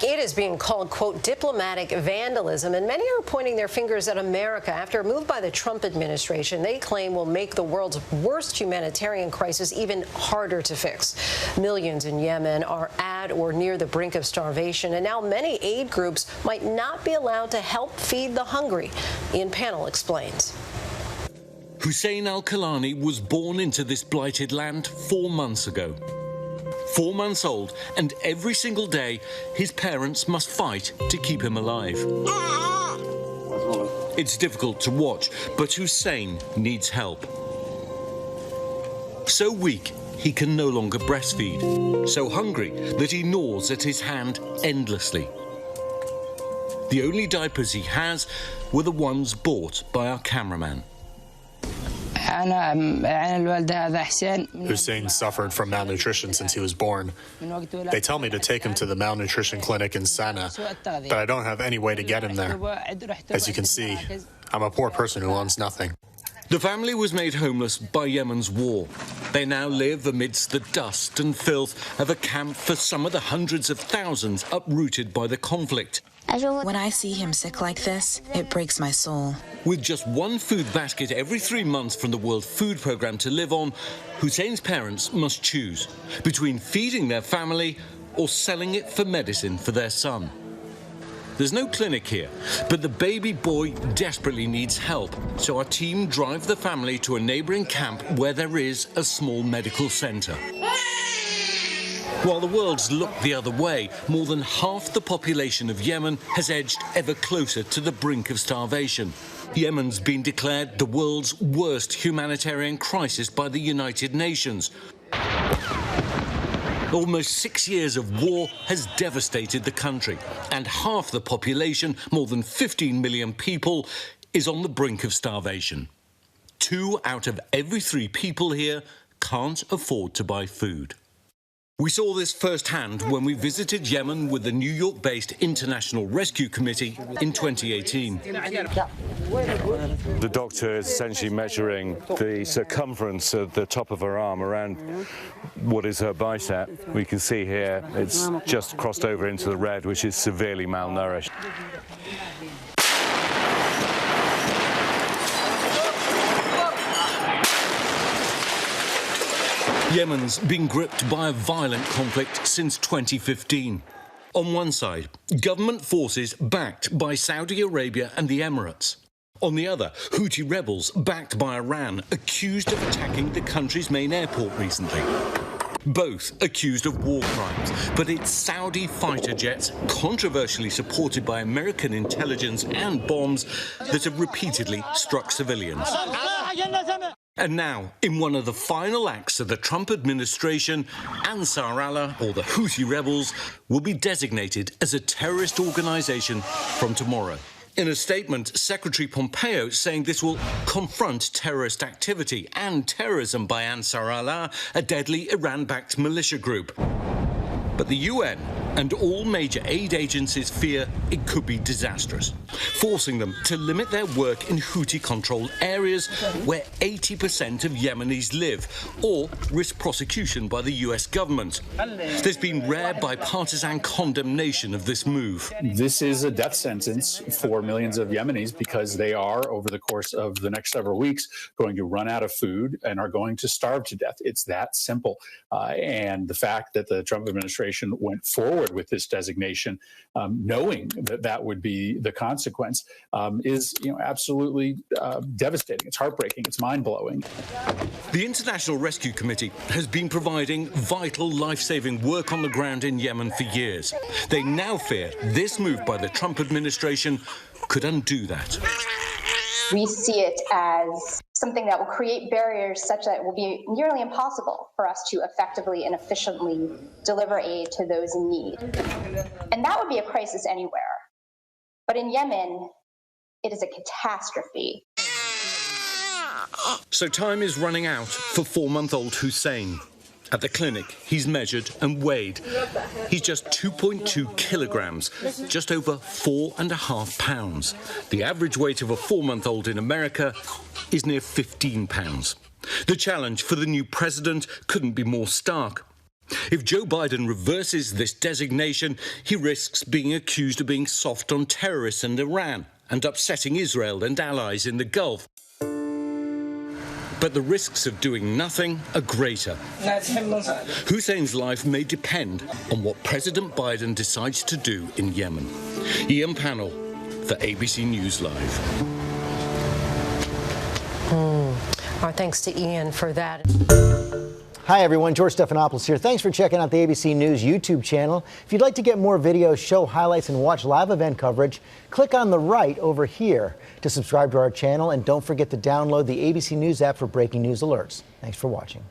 It is being called, quote, diplomatic vandalism, and many are pointing their fingers at America after a move by the Trump administration they claim will make the world's worst humanitarian crisis even harder to fix. Millions in Yemen are at or near the brink of starvation, and now many aid groups might not be allowed to help feed the hungry. Ian Pannell explains. Hussein al-Kalani was born into this blighted land 4 months ago. 4 months old, and every single day his parents must fight to keep him alive. It's difficult to watch, but Hussein needs help. So weak he can no longer breastfeed, so hungry that he gnaws at his hand endlessly. The only diapers he has were the ones bought by our cameraman. Hussein suffered from malnutrition since he was born. They tell me to take him to the malnutrition clinic in Sana'a, but I don't have any way to get him there. As you can see, I'm a poor person who owns nothing. The family was made homeless by Yemen's war. They now live amidst the dust and filth of a camp for some of the hundreds of thousands uprooted by the conflict. When I see him sick like this, it breaks my soul. With just one food basket every 3 months from the World Food Programme to live on, Hussein's parents must choose between feeding their family or selling it for medicine for their son. There's no clinic here, but the baby boy desperately needs help, so our team drive the family to a neighbouring camp where there is a small medical centre. While the world's looked the other way, more than half the population of Yemen has edged ever closer to the brink of starvation. Yemen's been declared the world's worst humanitarian crisis by the United Nations. Almost 6 years of war has devastated the country, and half the population, more than 15 million people, is on the brink of starvation. 2 out of every 3 people here can't afford to buy food. We saw this firsthand when we visited Yemen with the New York-based International Rescue Committee in 2018. The doctor is essentially measuring the circumference of the top of her arm around what is her bicep. We can see here it's just crossed over into the red, which is severely malnourished. Yemen's been gripped by a violent conflict since 2015. On one side, government forces backed by Saudi Arabia and the Emirates. On the other, Houthi rebels backed by Iran, accused of attacking the country's main airport recently. Both accused of war crimes, but it's Saudi fighter jets, controversially supported by American intelligence and bombs, that have repeatedly struck civilians. And now, in one of the final acts of the Trump administration, Ansar Allah, or the Houthi rebels, will be designated as a terrorist organisation from tomorrow. In a statement, Secretary Pompeo saying this will confront terrorist activity and terrorism by Ansar Allah, a deadly Iran-backed militia group. But the UN and all major aid agencies fear it could be disastrous, forcing them to limit their work in Houthi-controlled areas where 80% of Yemenis live, or risk prosecution by the US government. There's been rare bipartisan condemnation of this move. This is a death sentence for millions of Yemenis because they are, over the course of the next several weeks, going to run out of food and are going to starve to death. It's that simple. And the fact that the Trump administration went forward with this designation, knowing that that would be the consequence, is absolutely devastating. It's heartbreaking. It's mind-blowing. The International Rescue Committee has been providing vital life-saving work on the ground in Yemen for years. They now fear this move by the Trump administration could undo that. We see it as something that will create barriers such that it will be nearly impossible for us to effectively and efficiently deliver aid to those in need. And that would be a crisis anywhere. But in Yemen, it is a catastrophe. So time is running out for 4-month-old Hussein. At the clinic, he's measured and weighed. He's just 2.2 kilograms, just over 4.5 pounds. The average weight of a 4-month-old in America is near 15 pounds. The challenge for the new president couldn't be more stark. If Joe Biden reverses this designation, he risks being accused of being soft on terrorists and Iran and upsetting Israel and allies in the Gulf. But the risks of doing nothing are greater. Hussein's life may depend on what President Biden decides to do in Yemen. Ian Pannell for ABC News Live. Our thanks to Ian for that. Hi, everyone. George Stephanopoulos here. Thanks for checking out the ABC News YouTube channel. If you'd like to get more videos, show highlights, and watch live event coverage, click on the right over here to subscribe to our channel. And don't forget to download the ABC News app for breaking news alerts. Thanks for watching.